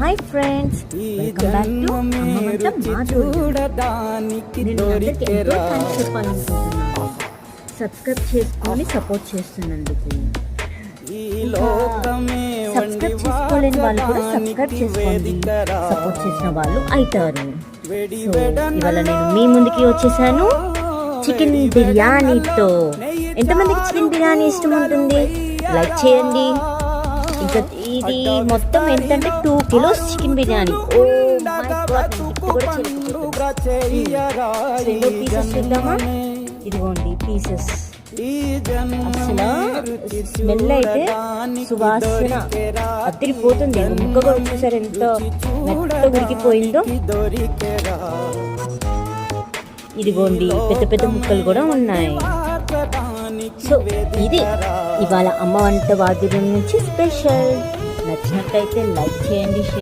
Hi friends, welcome back to అమ్మవంట మాధుర్యం. నేను అందరికీ ఎంతో థ్యాంక్స్ చెప్పాలనుకుంటున్నాను. సబ్స్క్రైబ్ చేసుకొని సపోర్ట్ చేస్తున్నందుకు. సబ్స్క్రైబ్ చేసుకోలేని వాళ్ళు కూడా సబ్స్క్రైబ్ చేసుకోండి, సపోర్ట్ చేసిన వాళ్ళు అవుతారు. సో ఇవాళ నేను మీ ముందుకి వచ్చేసాను చికెన్ బిర్యానీతో. ఎంతమందికి చికెన్ బిర్యానీ ఇష్టం ఉంటుంది? లైక్ చేయండి. ఇంకా ఇది మొత్తం ఎంతంటే 2 kilos chicken biryani. Oh my God, pieces చూద్దామా? ఇదిగోండి పీసెస్. అసలు స్మెల్ అయితే సువాసన అదిరిపోతుంది. ముక్క కూడా చూసారు ఎంత మెత్త ఉడికిపోయిందో. ఇదిగోండి పెద్ద పెద్ద ముక్కలు కూడా ఉన్నాయి. సో ఇది ఇవాళ అమ్మ వంట మాధుర్యం నుంచి స్పెషల్. నచ్చినట్టయితే లైక్ చేయండి.